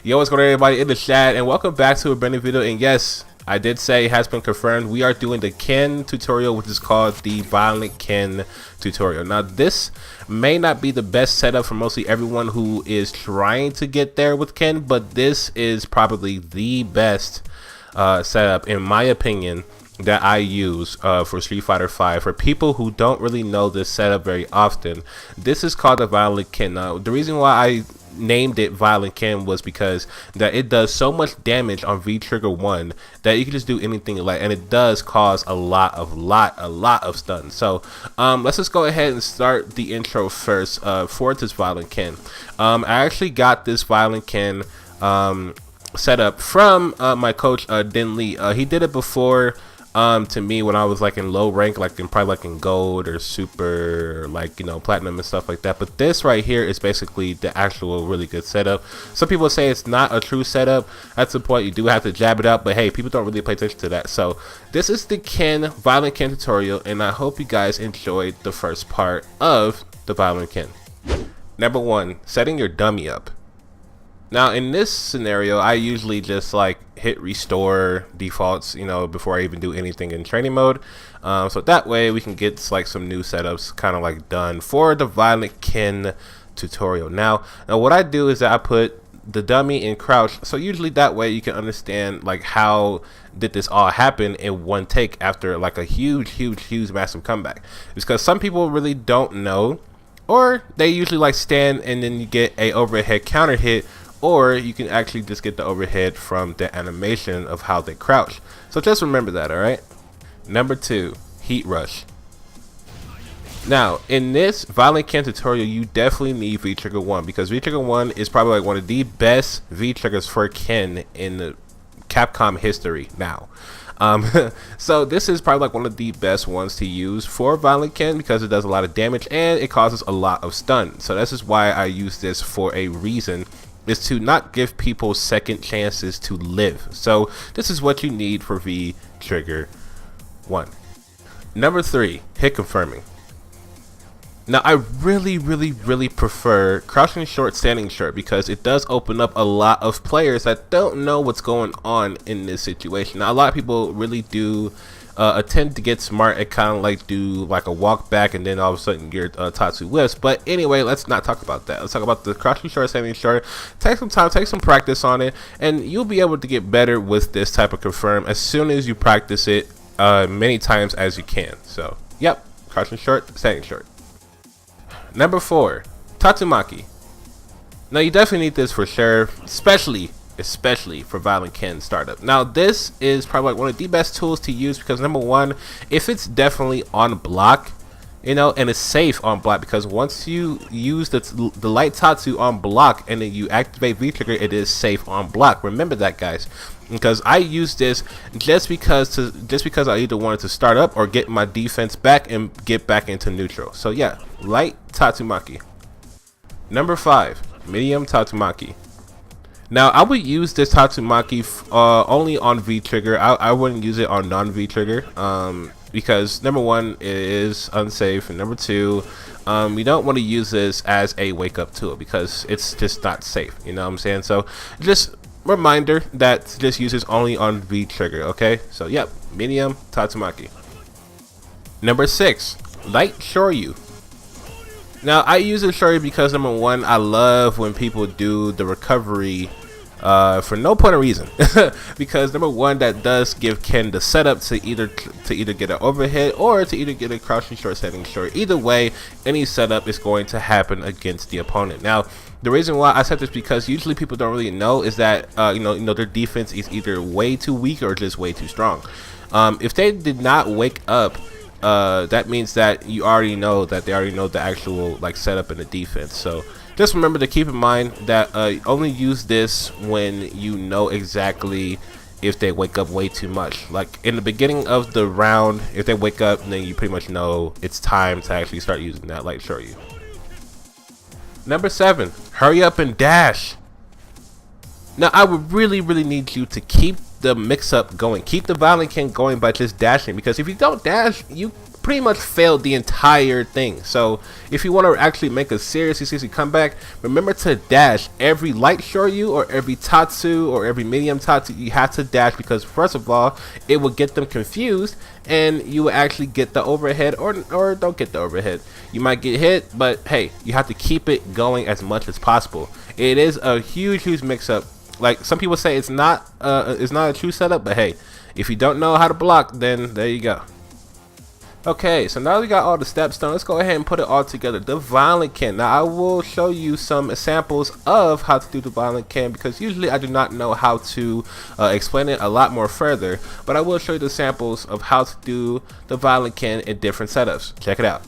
Yo, what's going on, everybody in the chat, and welcome back to a brand new video. And yes, I did say it has been confirmed. We are doing the Ken tutorial, which is called the Violent Ken tutorial. Now, this may not be the best setup for mostly everyone who is trying to get there with Ken, but this is probably the best setup, in my opinion, that I use for Street Fighter V. For people who don't really know this setup very often, this is called the Violent Ken. Now, the reason why I named it Violent Ken was because that it does so much damage on V trigger 1 that you can just do anything like, and it does cause a lot of stuns. So let's just go ahead and start the intro first for this Violent Ken. I actually got this Violent Ken set up from my coach Din Lee. He did it before to me when I was like in low rank, like probably like in gold or super, or like, you know, platinum and stuff like that. But this right here is basically the actual really good setup. Some people say it's not a true setup. At some point you do have to jab it out, but hey, people don't really pay attention to that. So this is the Ken Violent Ken tutorial, and I hope you guys enjoyed the first part of the Violent Ken. Number 1, setting your dummy up. Now, in this scenario, I usually just like hit restore defaults, you know, before I even do anything in training mode. So that way we can get like some new setups kind of like done for the Violent Ken tutorial. Now what I do is that I put the dummy in crouch. So usually that way you can understand like how did this all happen in one take after like a huge massive comeback. Because some people really don't know, or they usually like stand and then you get a overhead counter hit, or you can actually just get the overhead from the animation of how they crouch. So just remember that, alright? Number 2, heat rush. Now, in this Violent Ken tutorial, you definitely need V trigger 1, because V trigger 1 is probably like one of the best V triggers for Ken in the Capcom history now. So this is probably like one of the best ones to use for Violent Ken because it does a lot of damage and it causes a lot of stun. So this is why I use this for a reason, is to not give people second chances to live. So this is what you need for V trigger 1. Number 3, hit confirming. Now I really prefer crouching short, standing short, because it does open up a lot of players that don't know what's going on in this situation. Now a lot of people really do attempt to get smart and kind of like do like a walk back, and then all of a sudden your Tatsu whiffs. But anyway, let's not talk about that. Let's talk about the crouching short, standing short. Take some time, take some practice on it, and you'll be able to get better with this type of confirm as soon as you practice it many times as you can. So yep, crouching short, standing short. Number 4, Tatsumaki. Now you definitely need this for sure, especially for Violent Ken startup. Now this is probably like one of the best tools to use, because number 1, if it's definitely on block, you know, and it's safe on block, because once you use the light Tatsu on block and then you activate V trigger, it is safe on block. Remember that, guys, because I use this just because I either wanted to start up or get my defense back and get back into neutral. So yeah, light Tatsumaki. Number 5, medium Tatsumaki. Now I would use this Tatsumaki only on V trigger. I wouldn't use it on non V trigger because number 1, it is unsafe, and number 2, you don't want to use this as a wake up tool because it's just not safe, you know what I'm saying? So just reminder that just use this only on V trigger, okay? So yep, medium Tatsumaki. Number 6, light Shoryu. Now I use a Shoryu because number 1, I love when people do the recovery for no point of reason. Because number 1, that does give Ken the setup to either get an overhead or to either get a crouching short, standing short. Either way, any setup is going to happen against the opponent. Now the reason why I said this, because usually people don't really know, is that you know their defense is either way too weak or just way too strong. If they did not wake up, that means that you already know that they already know the actual like setup and the defense. So just remember to keep in mind that only use this when you know exactly if they wake up way too much. Like in the beginning of the round, if they wake up, then you pretty much know it's time to actually start using that light Shoryu. Number 7, hurry up and dash. Now I would really need you to keep the mix-up going, keep the Violent Ken going by just dashing, because if you don't dash, you pretty much failed the entire thing. So if you want to actually make a seriously comeback, remember to dash every light Shoryu or every Tatsu or every medium Tatsu. You have to dash, because first of all, it will get them confused and you will actually get the overhead, or don't get the overhead. You might get hit, but hey, you have to keep it going as much as possible. It is a huge mix-up. Like some people say, it's not a true setup, but hey, if you don't know how to block, then there you go. Okay, so now we got all the steps done. Let's go ahead and put it all together. The violent kin. Now I will show you some samples of how to do the violent kin, because usually I do not know how to explain it a lot more further, but I will show you the samples of how to do the violent kin in different setups. Check it out.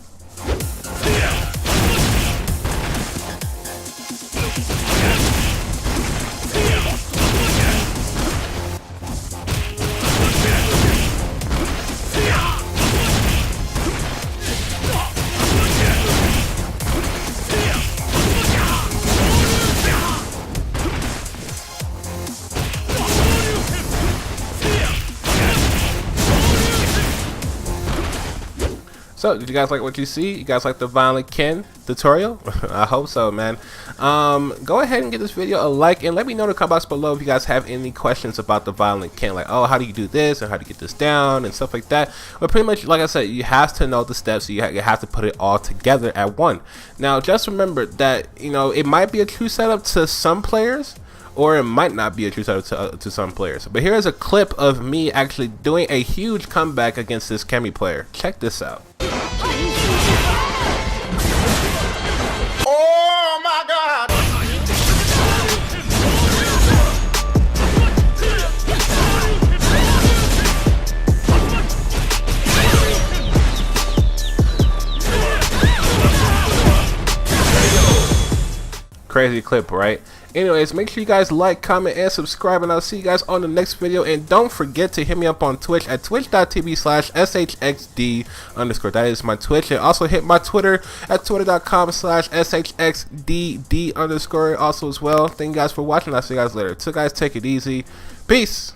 So, did you guys like what you see? You guys like the violent kin tutorial? I hope so, man. Go ahead and give this video a like, and let me know in the comments below if you guys have any questions about the violent kin, like, oh, how do you do this, and how do you get this down, and stuff like that. But pretty much, like I said, you have to know the steps, so you have to put it all together at one. Now, just remember that, you know, it might be a true setup to some players, or it might not be a true setup to some players. But here's a clip of me actually doing a huge comeback against this Kemi player. Check this out. Oh my God! Crazy clip, right? Anyways, make sure you guys like, comment, and subscribe, and I'll see you guys on the next video. And don't forget to hit me up on Twitch at twitch.tv/shxd_. That is my Twitch. And also hit my Twitter at twitter.com/shxdd_ also as well. Thank you guys for watching. I'll see you guys later. So guys, take it easy. Peace.